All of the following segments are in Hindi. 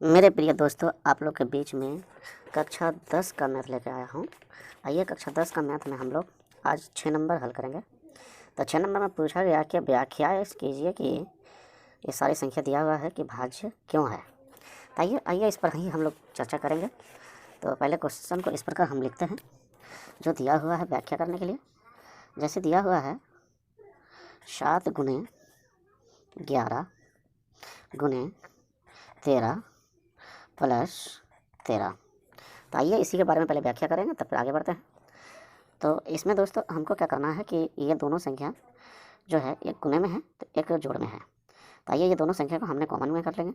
मेरे प्रिय दोस्तों, आप लोग के बीच में कक्षा 10 का मैथ लेकर आया हूँ। आइए कक्षा 10 का मैथ में हम लोग आज 6 नंबर हल करेंगे। तो 6 नंबर में पूछा गया कि व्याख्या कीजिए कि ये सारी संख्या दिया हुआ है कि भाज्य क्यों है। तो आइए इस पर ही हम लोग चर्चा करेंगे। तो पहले क्वेश्चन को इस प्रकार हम लिखते हैं जो दिया हुआ है व्याख्या करने के लिए। जैसे दिया हुआ है 7 गुने 11 गुने 13 प्लस 13। तो आइए इसी के बारे में पहले व्याख्या करेंगे, तब फिर आगे बढ़ते हैं। तो इसमें दोस्तों हमको क्या करना है कि ये दोनों संख्या जो है एक गुने में है तो एक जोड़ में है। तो आइए ये दोनों संख्या को हमने कॉमन में कर लेंगे।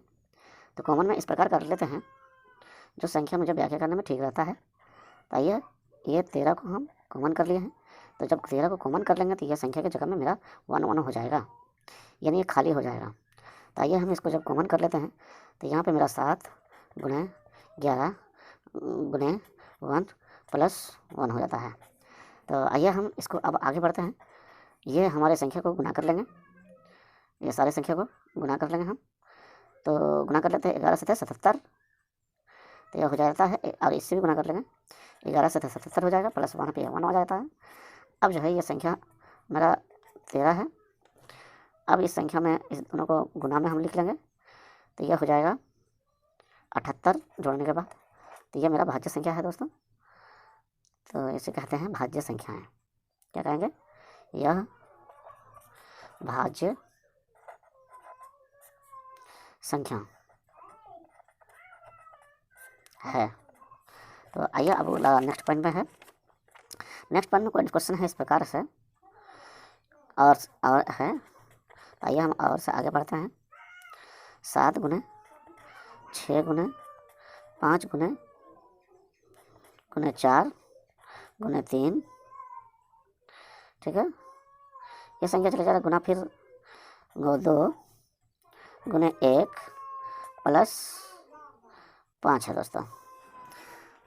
तो कॉमन में इस प्रकार कर लेते हैं जो संख्या मुझे व्याख्या करने में ठीक रहता है। तो आइए ये 13 को हम कॉमन कर लिए हैं। तो जब 13 को कॉमन कर लेंगे तो यह संख्या की जगह में मेरा 1 हो जाएगा, यानी ये खाली हो जाएगा। तो आइए हम इसको जब कॉमन कर लेते हैं तो यहाँ पे मेरा 7 गुने 11 गुने 1 प्लस 1 हो जाता है। तो आइए हम इसको अब आगे बढ़ते हैं। ये हमारे संख्या को गुना कर लेंगे, ये सारे संख्या को गुना कर लेंगे हम। तो गुना कर लेते हैं 11 से 77, तो यह हो जाता है। और इससे भी गुना कर लेंगे, 11 से 77 हो जाएगा, प्लस 1 पे 1 हो जाता है। अब जो है ये संख्या मेरा 13 है। अब इस संख्या में इस दोनों को गुना में हम लिख लेंगे, तो यह हो जाएगा 78 जोड़ने के बाद। तो यह मेरा भाज्य संख्या है दोस्तों। तो इसे कहते हैं भाज्य संख्याएं। क्या कहेंगे? यह भाज्य संख्या है। तो आइए अब नेक्स्ट पॉइंट में है। नेक्स्ट पॉइंट में क्वेश्चन है इस प्रकार से और है। आइए हम और से आगे बढ़ते हैं। 7 गुने 6 गुने 5 गुने 4 गुने 3, ठीक है। ये संख्या चले जाएगा गुना फिर 2 गुने 1 प्लस 5 है दोस्तों।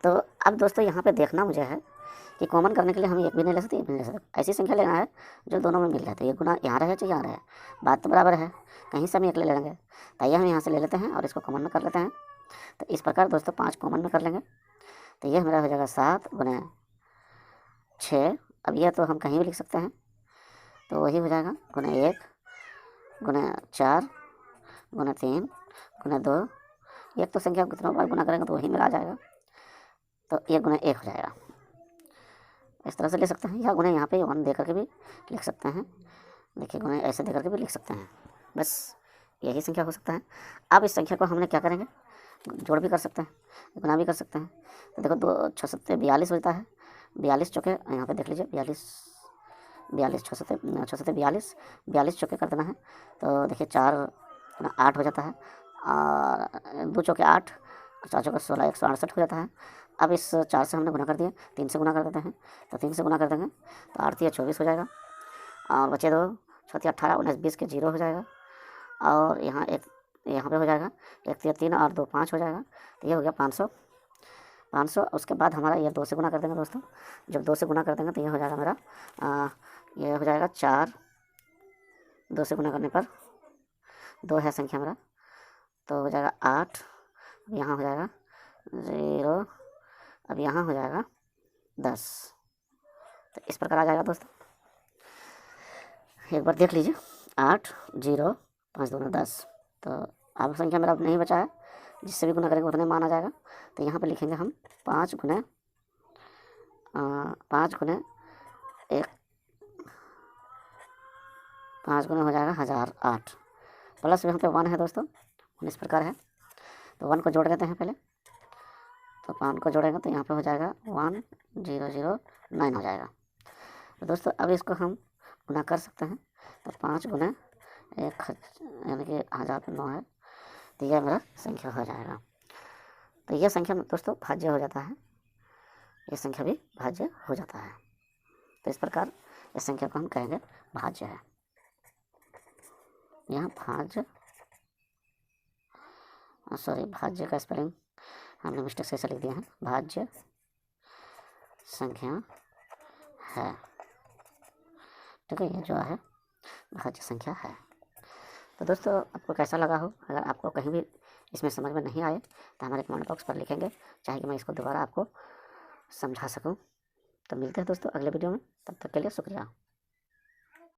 तो अब दोस्तों यहाँ पे देखना मुझे है कि कॉमन करने के लिए हम एक भी नहीं ले सकते, एक भी नहीं ले सकते। ऐसी संख्या लेना है जो दोनों में मिल जाए। तो ये गुना यहाँ रहे चाहे यहाँ रहे, बात तो बराबर है, कहीं से हम एक ले लेंगे। तो आइए हम यहाँ से ले लेते हैं और इसको कॉमन में कर लेते हैं। तो इस प्रकार दोस्तों 5 कॉमन में कर लेंगे। तो ये मेरा हो जाएगा 7 गुने 6। अब यह तो हम कहीं भी लिख सकते हैं, तो वही हो जाएगा गुने 1 गुने 4 गुने 3 गुने 2। एक तो संख्या कितनों बार गुना करेंगे तो वही मेरा आ जाएगा। तो 1 गुने 1 हो जाएगा। इस तरह से ले सकते हैं, या गुने यहाँ पे 1 दे करके भी लिख सकते हैं। देखिए गुने ऐसे दे करके भी लिख सकते हैं, बस यही संख्या हो सकता है। अब इस संख्या को हमने क्या करेंगे, जोड़ भी कर सकते हैं, गुना भी कर सकते हैं। तो देखो 2 6 7 42 होता है। 42 चौके यहाँ पे देख लीजिए, 42 42 6 7 42 42 चौके कर देना है। तो देखिए 4 8 हो जाता है, और 2 चौके 8 और 4 चौके 16, 168 हो जाता है। अब इस 4 से हमने गुना कर दिया, 3 से गुना कर देते हैं। तो 3 से गुना कर देंगे तो 8 या 24 हो जाएगा, और बचे 2 6 18 19 20 के 0 हो जाएगा। और यहाँ यहाँ पे हो जाएगा 1 या 3 और 2 5 हो जाएगा। तो ये हो गया 500। उसके बाद हमारा ये 2 से गुना कर देंगे दोस्तों। जब 2 से गुना कर देंगे तो ये हो जाएगा मेरा ये हो जाएगा 4। 2 से गुना करने पर 2 है संख्या मेरा, तो हो जाएगा 8। यहाँ हो जाएगा 0, अब यहाँ हो जाएगा 10। तो इस प्रकार आ जाएगा दोस्तों, एक बार देख लीजिए। 8 0 5 2 10। तो अब संख्या मेरा नहीं बचा है, जिससे भी गुना करेंगे उतने मान आ जाएगा। तो यहाँ पे लिखेंगे हम 5 गुने 1 5 गुने हो जाएगा 1008, प्लस यहाँ पे 1 है दोस्तों। 1 इस प्रकार है, तो 1 को जोड़ देते हैं पहले। तो 5 को जोड़ेंगे तो यहाँ पे हो जाएगा 1009 हो जाएगा। तो दोस्तों अब इसको हम गुना कर सकते हैं। तो 5 गुने 1 यानी कि 1009 है। तो यह मेरा संख्या हो जाएगा। तो यह संख्या दोस्तों भाज्य हो जाता है, ये संख्या भी भाज्य हो जाता है। तो इस प्रकार इस संख्या को हम कहेंगे भाज्य है। यहाँ भाज्य का स्पेलिंग हमने मिस्टेक से लिख दिया है, भाज्य संख्या है, ठीक है। ये जो है भाज्य संख्या है। तो दोस्तों आपको कैसा लगा हो, अगर आपको कहीं भी इसमें समझ में नहीं आए तो हमारे कमेंट बॉक्स पर लिखेंगे, चाहे कि मैं इसको दोबारा आपको समझा सकूं। तो मिलते हैं दोस्तों अगले वीडियो में, तब तक के लिए शुक्रिया।